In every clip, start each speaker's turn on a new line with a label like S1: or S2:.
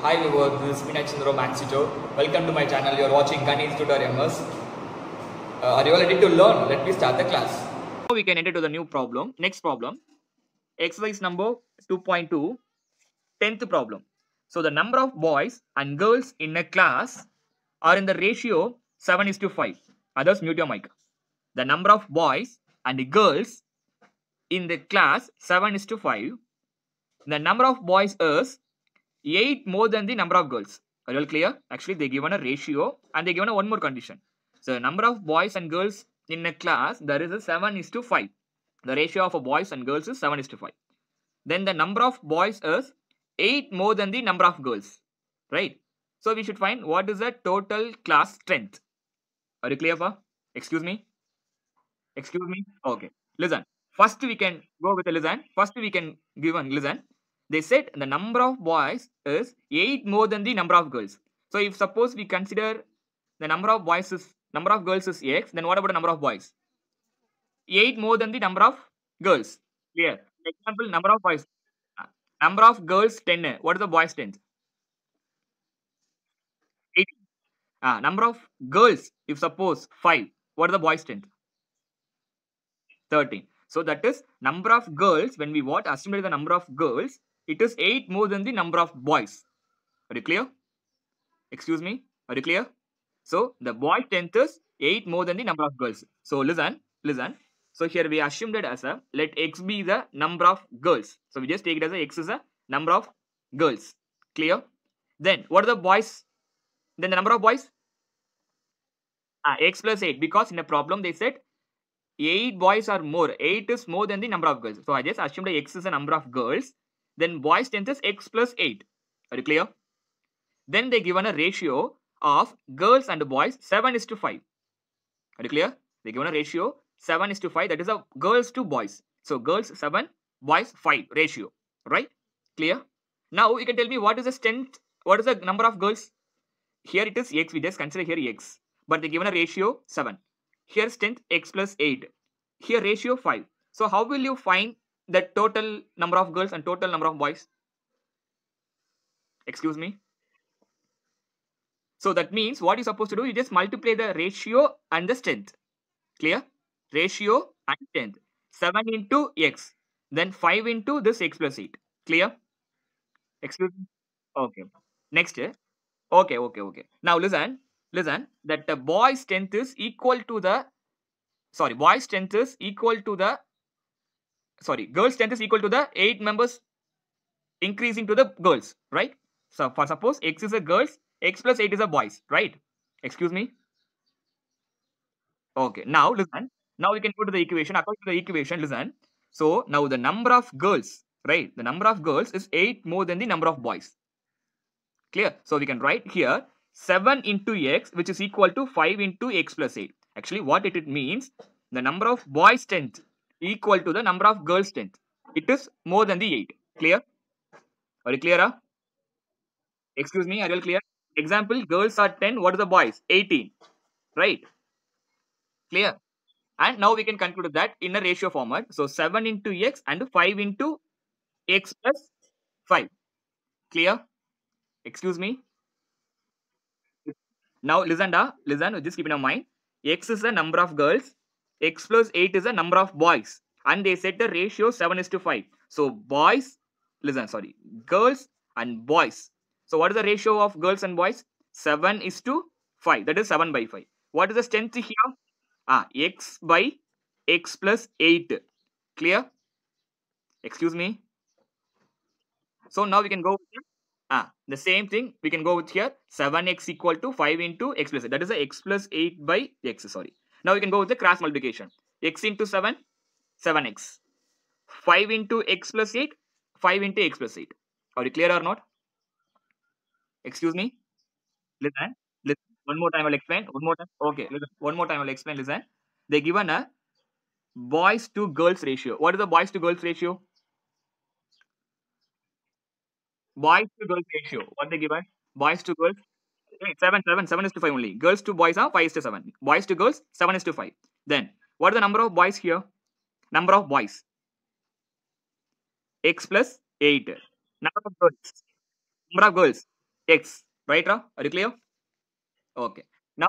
S1: Hi viewers, this is Meenakshi Chandra Maxito. Welcome to my channel. You are watching Ganesh Tutor MS. Are you all ready to learn? Let me start the class.
S2: Now we can enter to the new problem. Next problem, exercise number 2.2, 10th problem. So the number of boys and girls in a class are in the ratio 7:5. Others, mute your mic. The number of boys and girls in the class 7:5. The number of boys is 8 more than the number of girls. Are you all clear? Actually, they given a ratio and they given a one more condition. So the number of boys and girls in a class, there is a 7:5. The ratio of boys and girls is 7:5. Then the number of boys is 8 more than the number of girls. Right? So we should find what is the total class strength. Are you clear, pa? Excuse me? Excuse me? Okay. Listen. First we can go with the listen. First we can give one listen. They said the number of boys is 8 more than the number of girls. So if suppose we consider the number of boys is number of girls is x, then what about the number of boys? 8 more than the number of girls. Clear. Example, number of boys. Number of girls 10. What is the boys 10? 18. Number of girls, if suppose 5. What is the boys 10? 13. So that is number of girls, when we what estimate the number of girls, it is 8 more than the number of boys. Are you clear? Excuse me? Are you clear? So the boy 10th is 8 more than the number of girls. So listen. So here we assumed it as a, let x be the number of girls. So we just take it as a x is a number of girls. Clear? Then what are the boys? Then the number of boys? X plus 8. Because in the problem they said 8 boys are more. 8 is more than the number of girls. So I just assumed x is a number of girls. Then boys 10th is x plus 8. Are you clear? Then they given a ratio of girls and boys 7:5. Are you clear? They given a ratio 7:5. That is a girls to boys. So girls 7, boys 5 ratio. Right? Clear? Now you can tell me what is the strength? What is the number of girls? Here it is x. We just consider here x. But they given a ratio 7. Here strength x plus 8. Here ratio 5. So how will you find the total number of girls and total number of boys? Excuse me. So that means what you're supposed to do, you just multiply the ratio and the strength. Clear? Ratio and strength. 7 into x. Then 5 into this x plus 8. Clear? Excuse me. Okay. Next. Okay. Now listen. That the boy's strength is equal to the, boy's strength is equal to the, girl's strength is equal to the 8 members increasing to the girls, right? So for suppose x is a girls, x plus 8 is a boys, right? Excuse me. Okay, now listen. Now we can go to the equation. According to the equation, listen. So now the number of girls, right? The number of girls is 8 more than the number of boys. Clear? So we can write here 7 into x, which is equal to 5 into x plus 8. Actually, what it means, the number of boys' strength equal to the number of girls' strength. It is more than the 8. Clear? Are you clear? Excuse me, are you all clear? Example, girls are 10. What are the boys? 18. Right? Clear? And now we can conclude that in a ratio format. So 7 into x and 5 into x plus 5. Clear? Excuse me. Now listen, just keep in mind. X is the number of girls. X plus 8 is the number of boys. And they set the ratio 7:5. So boys, girls and boys. So what is the ratio of girls and boys? 7:5. That is 7 by 5. What is the strength here? X by x plus 8. Clear? Excuse me. So now we can go with here. The same thing we can go with here. 7x equal to 5 into x plus 8. That is a x plus 8 by x. Now we can go with the cross multiplication. X into 7, 7x. 5 into x plus 8, 5 into x plus 8. Are you clear or not? Excuse me. Listen. One more time I'll explain. One more time. Okay. Listen. One more time I'll explain. Listen. They given a boys to girls ratio. What is the boys to girls ratio? Boys to girls ratio. What they given? Boys to girls. Wait, 7 is to 5 only. Girls to boys are 5 is to 7. Boys to girls 7 is to 5. Then what is the number of boys here? Number of boys. X plus 8. Number of girls. Number of girls. x, right? Are you clear? Okay. Now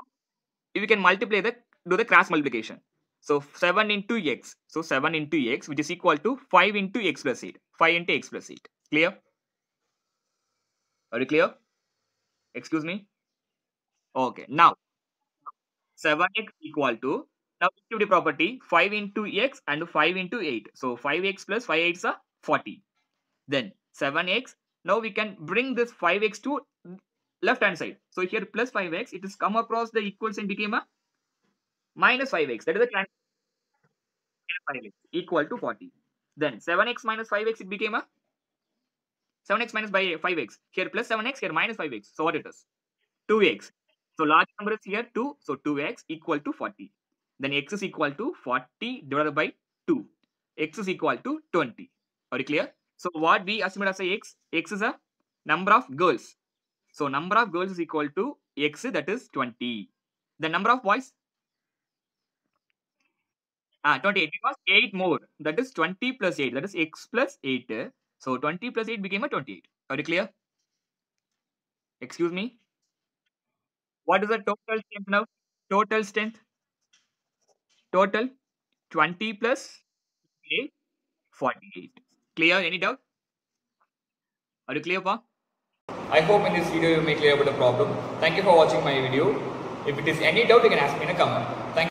S2: if we can multiply do the cross multiplication. So 7 into x. So 7 into x, which is equal to 5 into x plus 8. 5 into x plus 8. Clear? Are you clear? Excuse me. Okay. Now 7x equal to, now activity property, 5 into x and 5 into 8. So 5x plus 5 8s are 40. Then 7x. Now we can bring this 5x to left hand side. So here plus 5x, it is come across the equal sign, became a minus 5x. That is the cancel 5x equal to 40. Then 7x minus 5x, it became a 7x minus by 5x. Here plus 7x, here minus 5x. So what it is? 2x. So large number is here 2. So 2x equal to 40. Then x is equal to 40 divided by 2. X is equal to 20. Are you clear? So what we assumed as a x? X is a number of girls. So number of girls is equal to x, that is 20. The number of boys? 28, because 8 more. That is 20 plus 8. That is x plus 8. So 20 plus 8 became a 28. Are you clear? Excuse me. What is the total strength now? Total strength. Total 20 plus 8, 48. Clear? Any doubt? Are you clear, Pa?
S1: I hope in this video you may clear about the problem. Thank you for watching my video. If it is any doubt, you can ask me in a comment. Thank you.